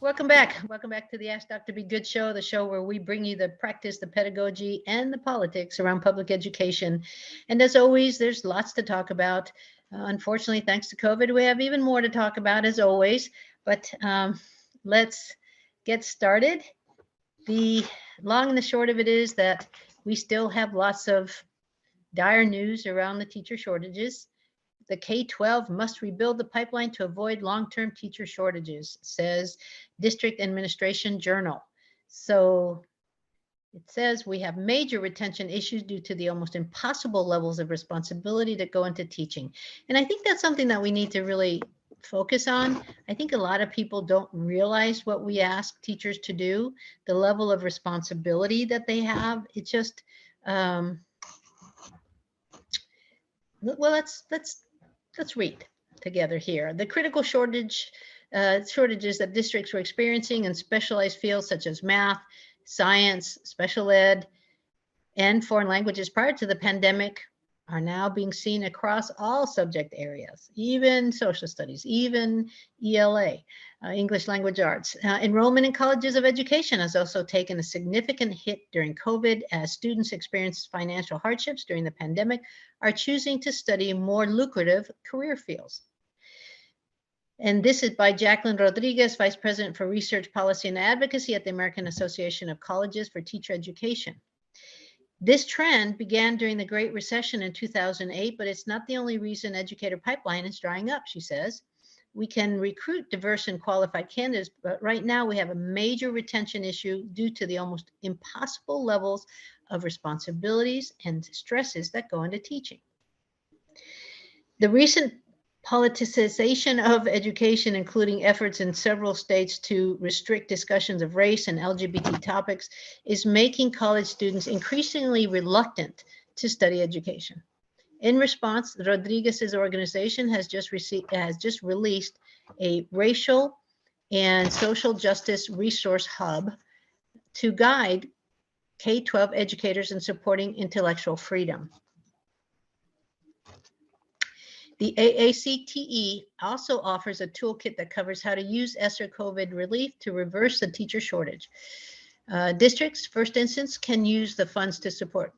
welcome back. Welcome back to the Ask Dr. Be Good show, the show where we bring you the practice, the pedagogy, and the politics around public education. And as always, there's lots to talk about. Unfortunately, thanks to COVID, we have even more to talk about as always. But let's get started. The long and the short of it is that we still have lots of dire news around the teacher shortages. The K-12 must rebuild the pipeline to avoid long-term teacher shortages, says District Administration Journal. So it says we have major retention issues due to the almost impossible levels of responsibility that go into teaching. And I think that's something that we need to really focus on. I think a lot of people don't realize what we ask teachers to do, the level of responsibility that they have. It's just, well, let's read together here. The critical shortages that districts were experiencing in specialized fields such as math, science, special ed, and foreign languages prior to the pandemic are now being seen across all subject areas, even social studies, even ELA, English language arts. Enrollment in colleges of education has also taken a significant hit during COVID as students experienced financial hardships during the pandemic are choosing to study more lucrative career fields. And this is by Jacqueline Rodriguez, Vice President for Research, Policy, and Advocacy at the American Association of Colleges for Teacher Education. This trend began during the Great Recession in 2008, but it's not the only reason educator pipeline is drying up, she says. We can recruit diverse and qualified candidates, but right now we have a major retention issue due to the almost impossible levels of responsibilities and stresses that go into teaching. The recent politicization of education, including efforts in several states to restrict discussions of race and LGBT topics, is making college students increasingly reluctant to study education. In response, Rodriguez's organization has just released a racial and social justice resource hub to guide K-12 educators in supporting intellectual freedom. The AACTE also offers a toolkit that covers how to use ESSER COVID relief to reverse the teacher shortage. Districts, first instance, can use the funds to support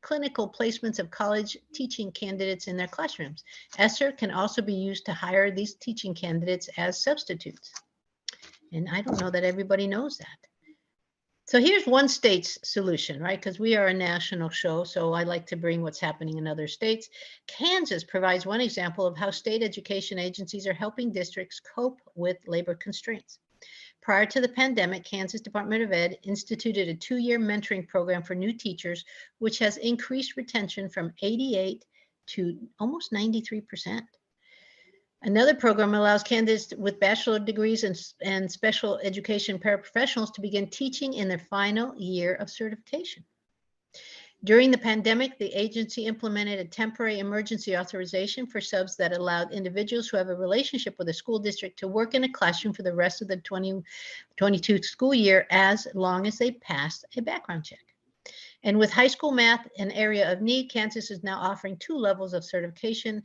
clinical placements of college teaching candidates in their classrooms. ESSER can also be used to hire these teaching candidates as substitutes. And I don't know that everybody knows that. So here's one state's solution, right? Because we are a national show, so I like to bring what's happening in other states. Kansas provides one example of how state education agencies are helping districts cope with labor constraints. Prior to the pandemic, Kansas Department of Ed instituted a 2-year mentoring program for new teachers, which has increased retention from 88 to almost 93%. Another program allows candidates with bachelor degrees and special education paraprofessionals to begin teaching in their final year of certification. During the pandemic, the agency implemented a temporary emergency authorization for subs that allowed individuals who have a relationship with a school district to work in a classroom for the rest of the 2022 school year as long as they passed a background check. And with high school math an area of need, Kansas is now offering 2 levels of certification.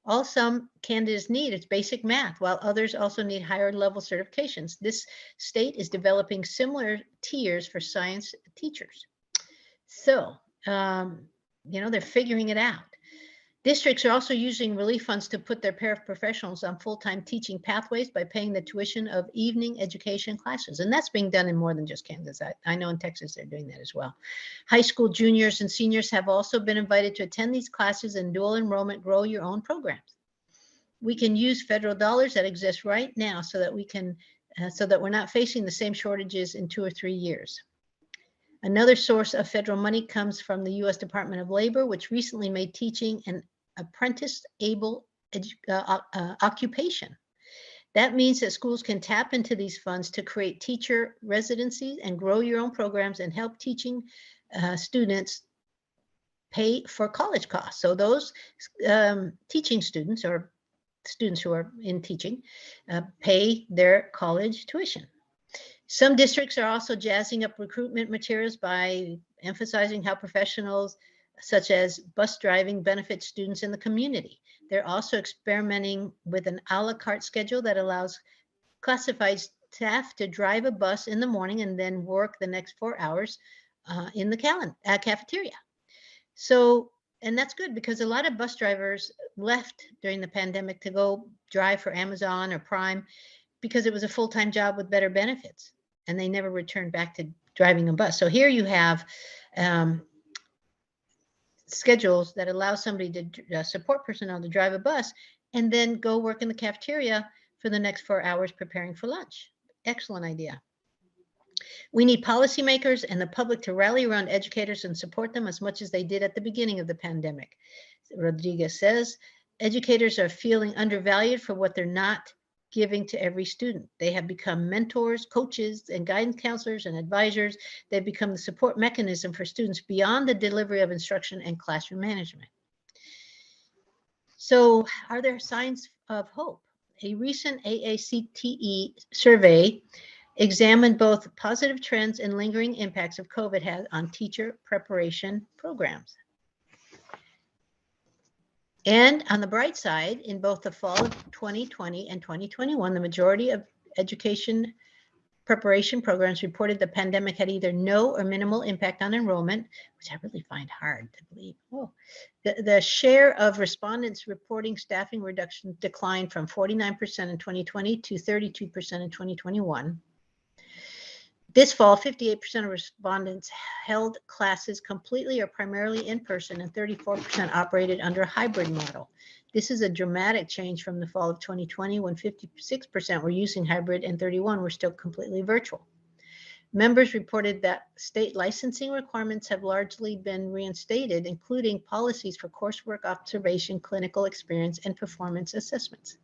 All some candidates need is basic math, while others also need higher level certifications. This state is developing similar tiers for science teachers. So, they're figuring it out. Districts are also using relief funds to put their paraprofessionals on full-time teaching pathways by paying the tuition of evening education classes. And that's being done in more than just Kansas. I know in Texas they're doing that as well. High school juniors and seniors have also been invited to attend these classes in dual enrollment, grow your own programs. We can use federal dollars that exist right now so that we're not facing the same shortages in 2 or 3 years. Another source of federal money comes from the U.S. Department of Labor, which recently made teaching an apprentice-able occupation. That means that schools can tap into these funds to create teacher residencies and grow your own programs and help teaching students pay for college costs. So those teaching students or students who are in teaching pay their college tuition. Some districts are also jazzing up recruitment materials by emphasizing how professionals such as bus driving benefit students in the community. They're also experimenting with an a la carte schedule that allows classified staff to drive a bus in the morning and then work the next 4 hours in the cafeteria. So, and that's good because a lot of bus drivers left during the pandemic to go drive for Amazon or Prime because it was a full-time job with better benefits, and they never returned back to driving a bus. So here you have schedules that allow somebody to support personnel to drive a bus and then go work in the cafeteria for the next 4 hours preparing for lunch. Excellent idea. We need policymakers and the public to rally around educators and support them as much as they did at the beginning of the pandemic. Rodriguez says, educators are feeling undervalued for what they're not giving to every student. They have become mentors, coaches, and guidance counselors and advisors. They've become the support mechanism for students beyond the delivery of instruction and classroom management. So, are there signs of hope? A recent AACTE survey examined both positive trends and lingering impacts of COVID has on teacher preparation programs. And on the bright side, in both the fall of 2020 and 2021, the majority of education preparation programs reported the pandemic had either no or minimal impact on enrollment, which I really find hard to believe. Oh, the share of respondents reporting staffing reduction declined from 49% in 2020 to 32% in 2021. This fall, 58% of respondents held classes completely or primarily in person, and 34% operated under a hybrid model. This is a dramatic change from the fall of 2020, when 56% were using hybrid and 31% were still completely virtual. Members reported that state licensing requirements have largely been reinstated, including policies for coursework observation, clinical experience, and performance assessments.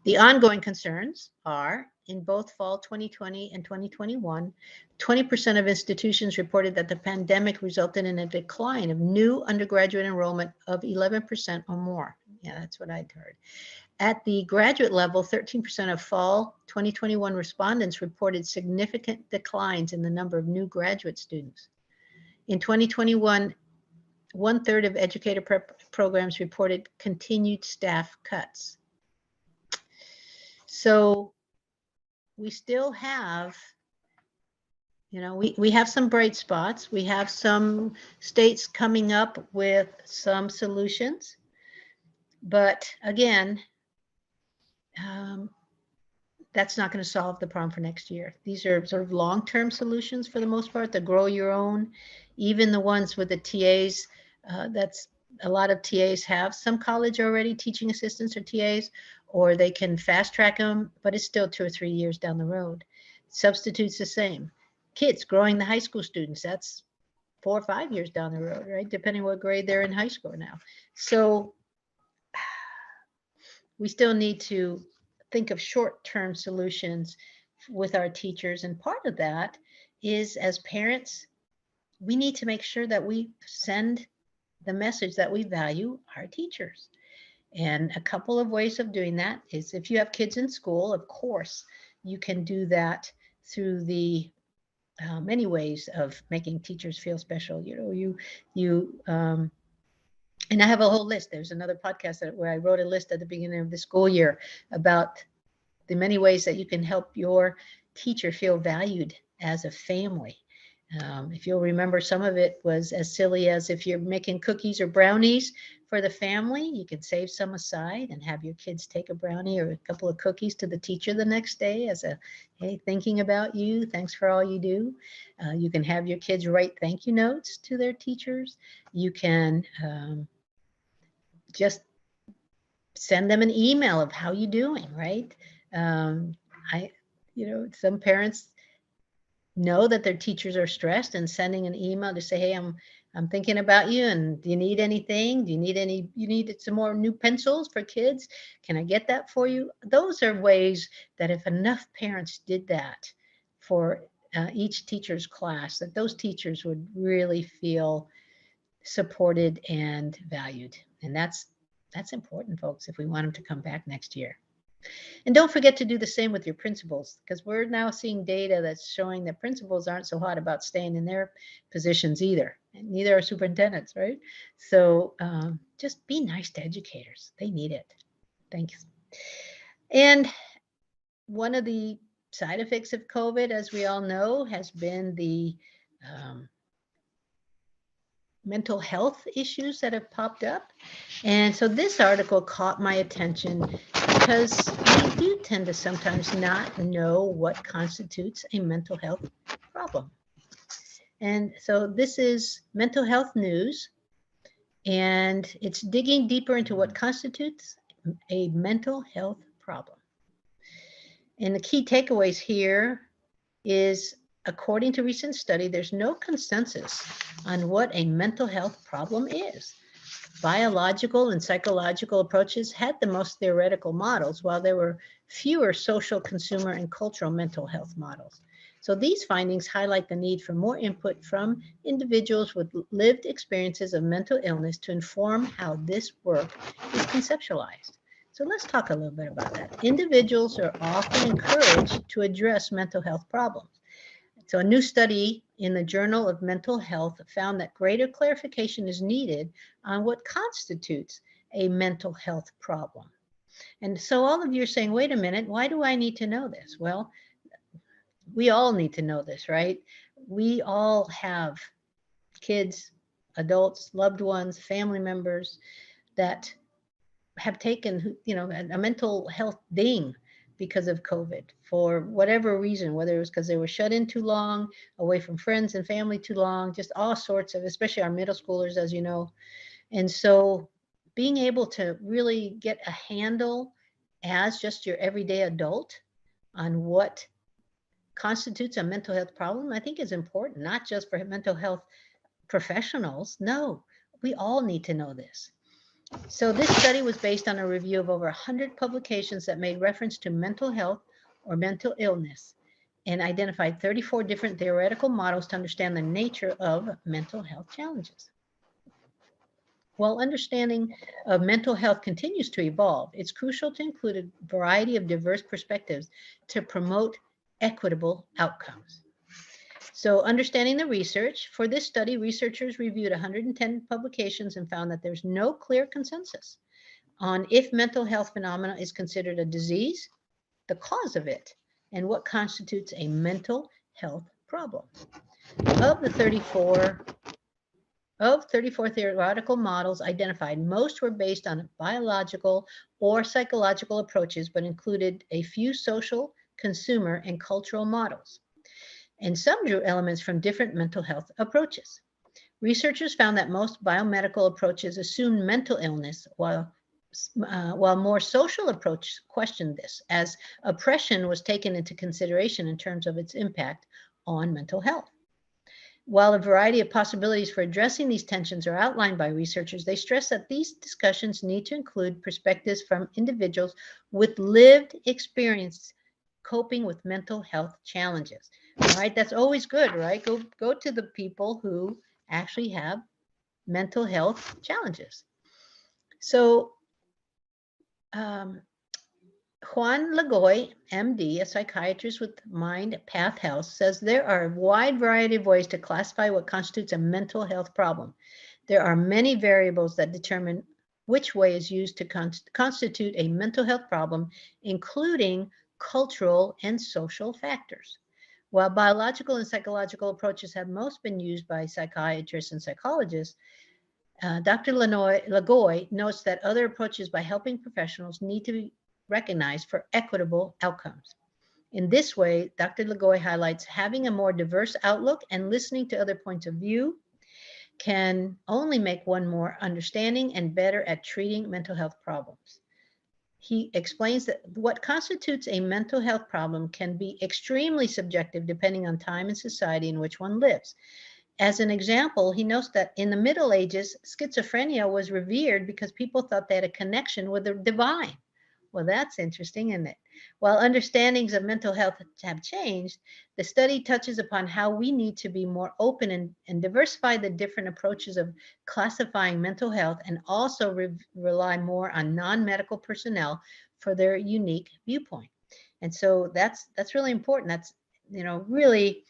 The ongoing concerns are, in both fall 2020 and 2021, 20% of institutions reported that the pandemic resulted in a decline of new undergraduate enrollment of 11% or more. Yeah, that's what I'd heard. At the graduate level, 13% of fall 2021 respondents reported significant declines in the number of new graduate students. In 2021, 1/3 of educator prep programs reported continued staff cuts. So we still have, we have some bright spots. We have some states coming up with some solutions. But again, that's not going to solve the problem for next year. These are sort of long-term solutions for the most part, the grow your own, even the ones with the TAs. That's a lot of TAs have some college already, teaching assistants or TAs, or they can fast track them, but it's still 2 or 3 years down the road. Substitutes the same. Kids, growing the high school students, that's 4 or 5 years down the road, right? Depending what grade they're in high school now. So we still need to think of short-term solutions with our teachers. And part of that is, as parents, we need to make sure that we send the message that we value our teachers. And a couple of ways of doing that is, if you have kids in school, of course, you can do that through the many ways of making teachers feel special. And I have a whole list. There's another podcast where I wrote a list at the beginning of the school year about the many ways that you can help your teacher feel valued as a family. If you'll remember, some of it was as silly as, if you're making cookies or brownies for the family, you can save some aside and have your kids take a brownie or a couple of cookies to the teacher the next day as a, hey, thinking about you, thanks for all you do. You can have your kids write thank you notes to their teachers. You can just send them an email of how you doing, right? Some parents know that their teachers are stressed, and sending an email to say, hey, I'm thinking about you, and do you need anything? Do you need some more new pencils for kids? Can I get that for you? Those are ways that if enough parents did that for each teacher's class, that those teachers would really feel supported and valued. And that's important, folks, if we want them to come back next year. And don't forget to do the same with your principals, because we're now seeing data that's showing that principals aren't so hot about staying in their positions either. And neither are superintendents, right? So just be nice to educators. They need it. Thanks. And one of the side effects of COVID, as we all know, has been the um, mental health issues that have popped up. And so this article caught my attention because we do tend to sometimes not know what constitutes a mental health problem. And so this is mental health news, and it's digging deeper into what constitutes a mental health problem. And the key takeaways here is, according to recent study, there's no consensus on what a mental health problem is. Biological and psychological approaches had the most theoretical models, while there were fewer social, consumer, and cultural mental health models. So these findings highlight the need for more input from individuals with lived experiences of mental illness to inform how this work is conceptualized. So let's talk a little bit about that. Individuals are often encouraged to address mental health problems. So a new study in the Journal of Mental Health found that greater clarification is needed on what constitutes a mental health problem. And so all of you are saying, wait a minute, why do I need to know this? Well, we all need to know this, right? We all have kids, adults, loved ones, family members that have taken, a mental health ding because of COVID for whatever reason, whether it was because they were shut in too long, away from friends and family too long, just all sorts of, especially our middle schoolers, as you know. And so being able to really get a handle as just your everyday adult on what constitutes a mental health problem, I think is important, not just for mental health professionals. No, we all need to know this. So this study was based on a review of over 100 publications that made reference to mental health or mental illness and identified 34 different theoretical models to understand the nature of mental health challenges. While understanding of mental health continues to evolve, it's crucial to include a variety of diverse perspectives to promote equitable outcomes. So understanding the research, for this study, researchers reviewed 110 publications and found that there's no clear consensus on if mental health phenomena is considered a disease, the cause of it, and what constitutes a mental health problem. Of the 34 theoretical models identified, most were based on biological or psychological approaches, but included a few social, consumer, and cultural models. And some drew elements from different mental health approaches. Researchers found that most biomedical approaches assumed mental illness, while more social approaches questioned this, as oppression was taken into consideration in terms of its impact on mental health. While a variety of possibilities for addressing these tensions are outlined by researchers, they stress that these discussions need to include perspectives from individuals with lived experience coping with mental health challenges. All right, that's always good, right? Go to the people who actually have mental health challenges. So Juan Lagoy, MD, a psychiatrist with Mind Path Health, says there are a wide variety of ways to classify what constitutes a mental health problem. There are many variables that determine which way is used to constitute a mental health problem, including cultural and social factors. While biological and psychological approaches have most been used by psychiatrists and psychologists, Dr. Lagoy notes that other approaches by helping professionals need to be recognized for equitable outcomes. In this way, Dr. Lagoy highlights having a more diverse outlook and listening to other points of view can only make one more understanding and better at treating mental health problems. He explains that what constitutes a mental health problem can be extremely subjective depending on time and society in which one lives. As an example, he notes that in the Middle Ages, schizophrenia was revered because people thought they had a connection with the divine. Well, that's interesting, isn't it? While understandings of mental health have changed, the study touches upon how we need to be more open and diversify the different approaches of classifying mental health, and also rely more on non-medical personnel for their unique viewpoint. And so that's really important. That's, really,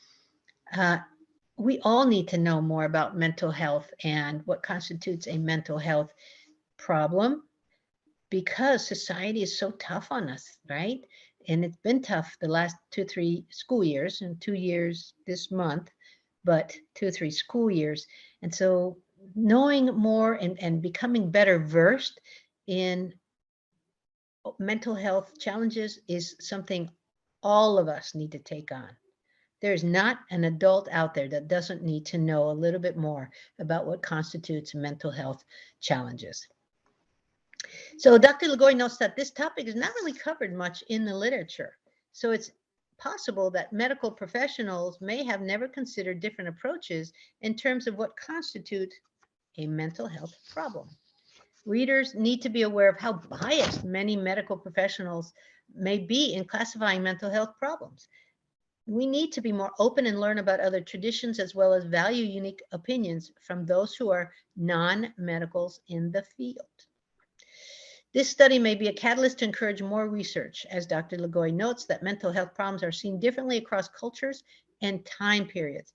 we all need to know more about mental health and what constitutes a mental health problem, because society is so tough on us, right? And it's been tough the last 2-3 school years, and 2 years this month, but 2-3 school years. And so knowing more and becoming better versed in mental health challenges is something all of us need to take on. There's not an adult out there that doesn't need to know a little bit more about what constitutes mental health challenges. So Dr. Lagoy notes that this topic is not really covered much in the literature. So it's possible that medical professionals may have never considered different approaches in terms of what constitutes a mental health problem. Readers need to be aware of how biased many medical professionals may be in classifying mental health problems. We need to be more open and learn about other traditions, as well as value unique opinions from those who are non-medicals in the field. This study may be a catalyst to encourage more research, as Dr. Lagoy notes that mental health problems are seen differently across cultures and time periods.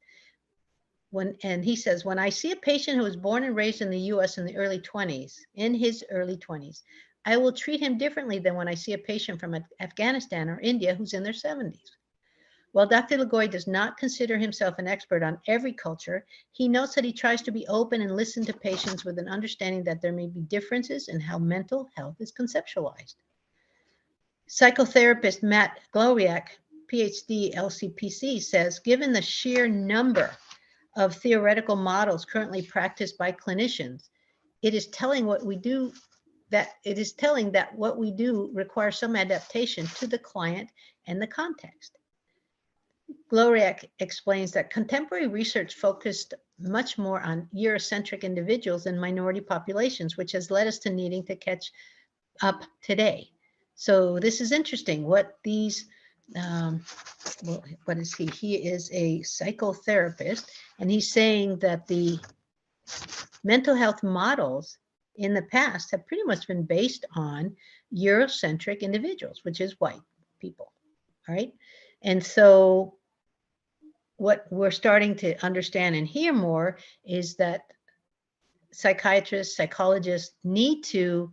And he says, when I see a patient who was born and raised in the US in his early 20s, I will treat him differently than when I see a patient from Afghanistan or India who's in their 70s. While Dr. Lagoy does not consider himself an expert on every culture, he notes that he tries to be open and listen to patients with an understanding that there may be differences in how mental health is conceptualized. Psychotherapist Matt Gloriak, PhD, LCPC, says, given the sheer number of theoretical models currently practiced by clinicians, it is telling that what we do requires some adaptation to the client and the context. Gloriak explains that contemporary research focused much more on Eurocentric individuals and minority populations, which has led us to needing to catch up today. So this is interesting. What these, what is he? He is a psychotherapist, and he's saying that the mental health models in the past have pretty much been based on Eurocentric individuals, which is white people, right? And so what we're starting to understand and hear more is that psychiatrists, psychologists need to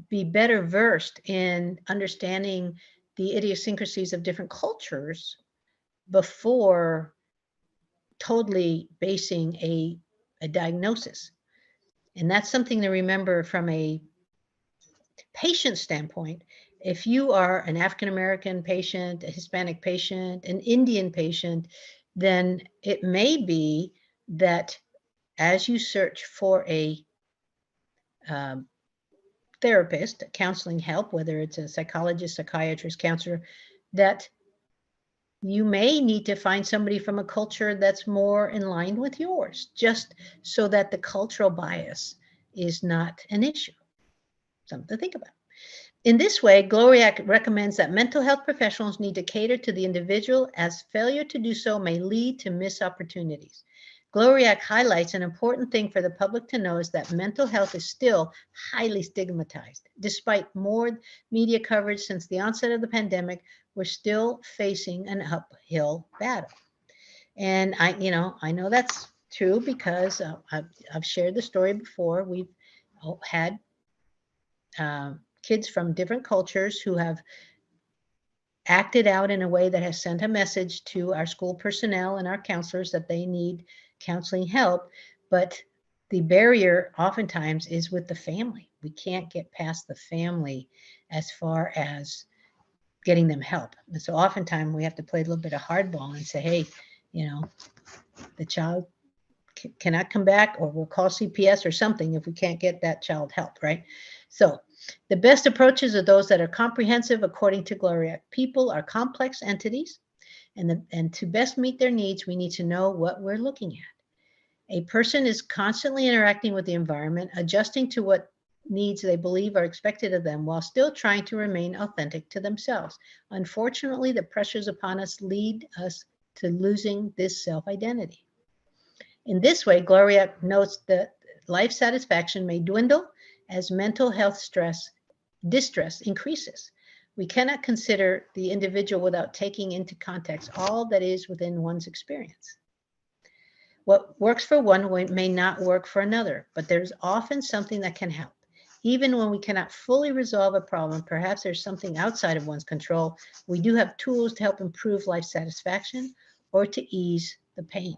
be better versed in understanding the idiosyncrasies of different cultures before totally basing a diagnosis. And that's something to remember from a patient standpoint. If you are an African-American patient, a Hispanic patient, an Indian patient, then it may be that as you search for a therapist, counseling help, whether it's a psychologist, psychiatrist, counselor, that you may need to find somebody from a culture that's more in line with yours, just so that the cultural bias is not an issue. Something to think about. In this way, Gloriak recommends that mental health professionals need to cater to the individual, as failure to do so may lead to missed opportunities. Gloriak highlights an important thing for the public to know is that mental health is still highly stigmatized. Despite more media coverage since the onset of the pandemic, we're still facing an uphill battle. And I know that's true because I've shared the story before. We've had kids from different cultures who have acted out in a way that has sent a message to our school personnel and our counselors that they need counseling help, but the barrier oftentimes is with the family. We can't get past the family as far as getting them help. And so oftentimes we have to play a little bit of hardball and say, hey, the child cannot come back, or we'll call CPS or something if we can't get that child help, right? So the best approaches are those that are comprehensive, according to Gloria. People are complex entities, and to best meet their needs, we need to know what we're looking at. A person is constantly interacting with the environment, adjusting to what needs they believe are expected of them while still trying to remain authentic to themselves. Unfortunately, the pressures upon us lead us to losing this self-identity. In this way, Gloria notes that life satisfaction may dwindle as mental health distress increases. We cannot consider the individual without taking into context all that is within one's experience. What works for one may not work for another, but there's often something that can help. Even when we cannot fully resolve a problem, perhaps there's something outside of one's control, we do have tools to help improve life satisfaction or to ease the pain.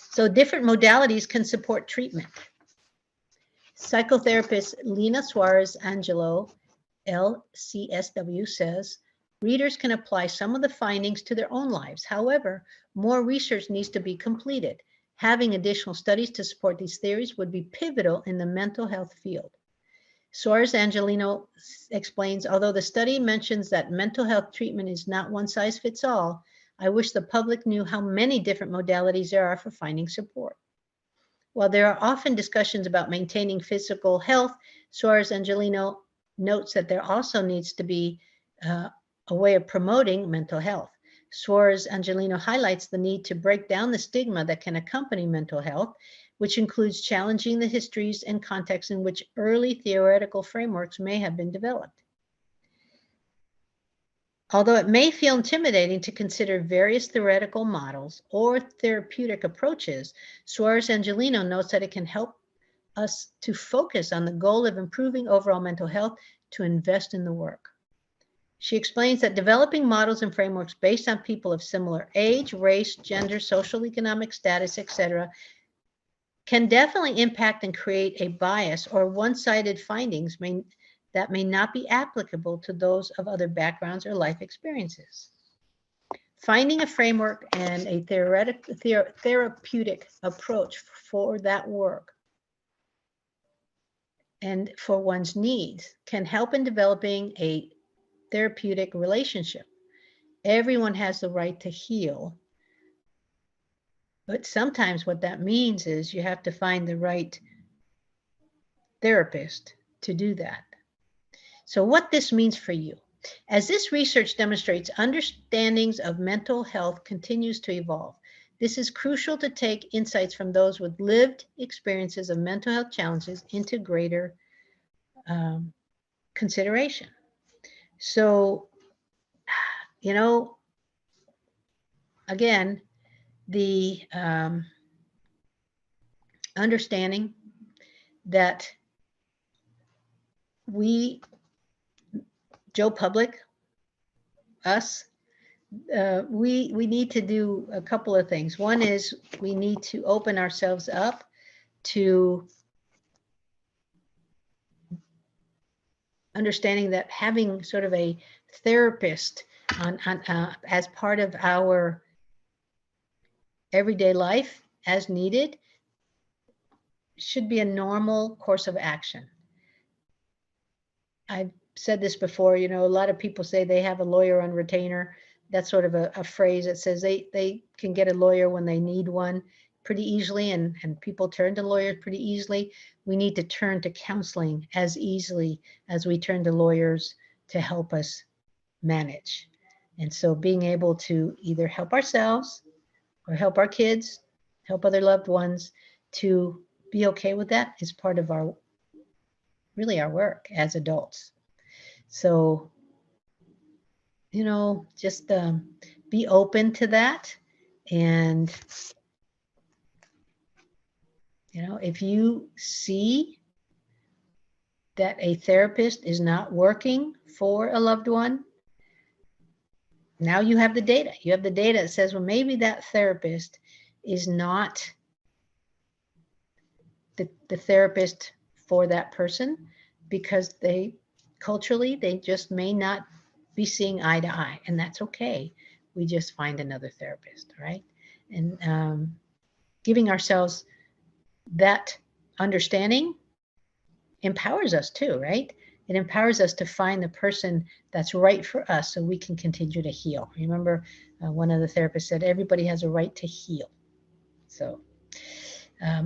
So different modalities can support treatment. Psychotherapist Lena Suarez Angelo, LCSW, says, readers can apply some of the findings to their own lives. However, more research needs to be completed. Having additional studies to support these theories would be pivotal in the mental health field. Suarez Angelino explains, although the study mentions that mental health treatment is not one size fits all, I wish the public knew how many different modalities there are for finding support. While there are often discussions about maintaining physical health, Suarez Angelino notes that there also needs to be a way of promoting mental health. Suarez Angelino highlights the need to break down the stigma that can accompany mental health, which includes challenging the histories and contexts in which early theoretical frameworks may have been developed. Although it may feel intimidating to consider various theoretical models or therapeutic approaches, Suarez Angelino notes that it can help us to focus on the goal of improving overall mental health, to invest in the work. She explains that developing models and frameworks based on people of similar age, race, gender, social, economic status, etc., can definitely impact and create a bias or one-sided findings that may not be applicable to those of other backgrounds or life experiences. Finding a framework and a therapeutic approach for that work and for one's needs can help in developing a therapeutic relationship. Everyone has the right to heal, but sometimes what that means is you have to find the right therapist to do that. So what this means for you. As this research demonstrates, understandings of mental health continues to evolve. This is crucial to take insights from those with lived experiences of mental health challenges into greater consideration. So, you know, again, the understanding that we, Joe Public, us, we need to do a couple of things. One is we need to open ourselves up to understanding that having sort of a therapist as part of our everyday life as needed should be a normal course of action. I've said this before, you know, a lot of people say they have a lawyer on retainer. That's sort of a phrase that says they can get a lawyer when they need one pretty easily, and people turn to lawyers pretty easily. We need to turn to counseling as easily as we turn to lawyers to help us manage. And so being able to either help ourselves or help our kids, help other loved ones to be okay with that is part of our work as adults. So, you know, just be open to that. And, you know, if you see that a therapist is not working for a loved one, now you have the data. You have the data that says, well, maybe that therapist is not the therapist for that person, because culturally, they just may not be seeing eye to eye, and that's okay. We just find another therapist, right? And giving ourselves that understanding empowers us too, right? It empowers us to find the person that's right for us so we can continue to heal. Remember, one of the therapists said, everybody has a right to heal. So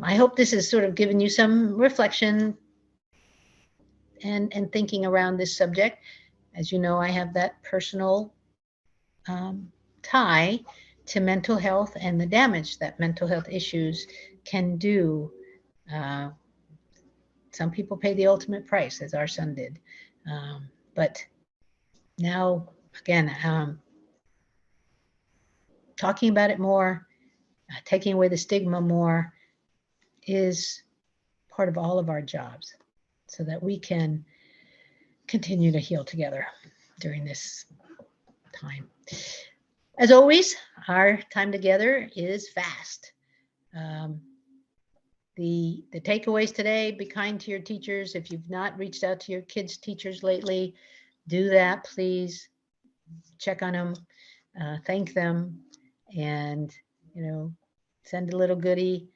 I hope this has sort of given you some reflection and thinking around this subject. As you know, I have that personal tie to mental health and the damage that mental health issues can do. Some people pay the ultimate price, as our son did. But now, again, talking about it more, taking away the stigma more is part of all of our jobs so that we can continue to heal together during this time. As always, our time together is fast. The takeaways today: be kind to your teachers. If you've not reached out to your kids' teachers lately, do that, please. Check on them, thank them, and, send a little goodie.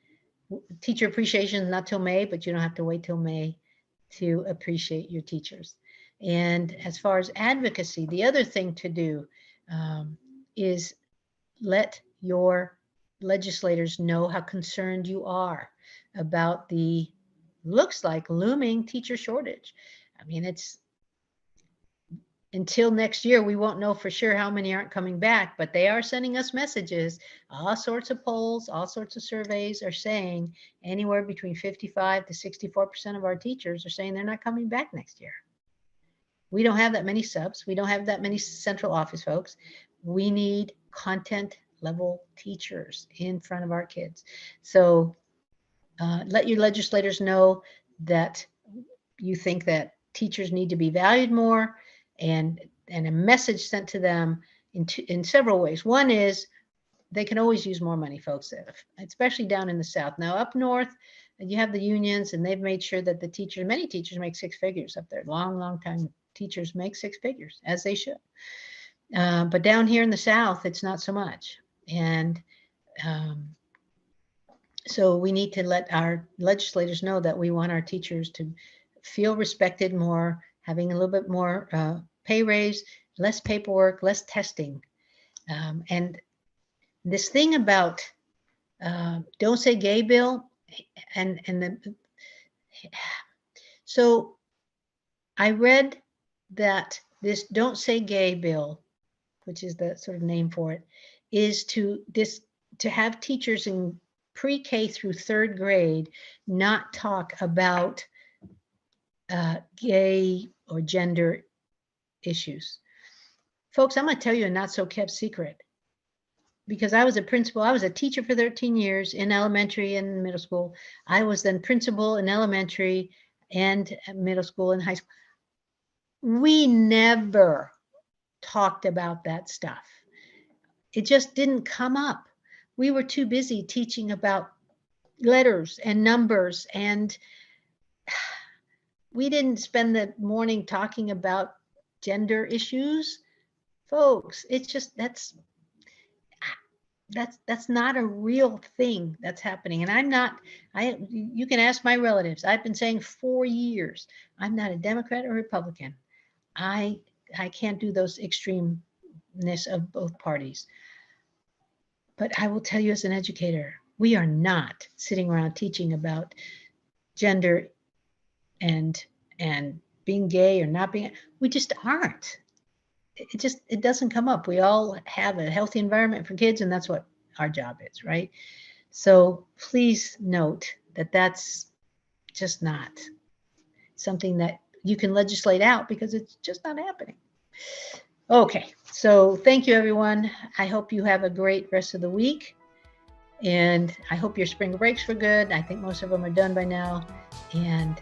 Teacher appreciation, not till May, but you don't have to wait till May to appreciate your teachers. And as far as advocacy, the other thing to do is let your legislators know how concerned you are about the looks like looming teacher shortage. I mean, it's until next year, we won't know for sure how many aren't coming back, but they are sending us messages. All sorts of polls, all sorts of surveys are saying anywhere between 55 to 64% of our teachers are saying they're not coming back next year. We don't have that many subs. We don't have that many central office folks. We need content level teachers in front of our kids. So let your legislators know that you think that teachers need to be valued more, and a message sent to them in several ways. One is they can always use more money, folks, especially down in the South. Now up north, you have the unions, and they've made sure that many teachers make six figures up there. Long time teachers make six figures, as they should. But down here in the South, it's not so much. And so we need to let our legislators know that we want our teachers to feel respected more, having a little bit more pay raise, less paperwork, less testing. And this thing about don't say gay bill, so I read that this don't say gay bill, which is the sort of name for it, is to have teachers in pre-K through third grade not talk about gay or gender issues. Folks, I'm going to tell you a not so kept secret, because I was a principal. I was a teacher for 13 years in elementary and middle school. I was then principal in elementary and middle school and high school. We never talked about that stuff. It just didn't come up. We were too busy teaching about letters and numbers, and we didn't spend the morning talking about gender issues. Folks, it's just that's not a real thing that's happening. And you can ask my relatives. I've been saying for years, I'm not a Democrat or Republican. I can't do those extremeness of both parties. But I will tell you, as an educator, we are not sitting around teaching about gender and being gay or not being. We just aren't. It doesn't come up. We all have a healthy environment for kids, and that's what our job is, right? So please note that that's just not something that you can legislate out, because it's just not happening. Okay, so thank you, everyone. I hope you have a great rest of the week, and I hope your spring breaks were good. I think most of them are done by now, and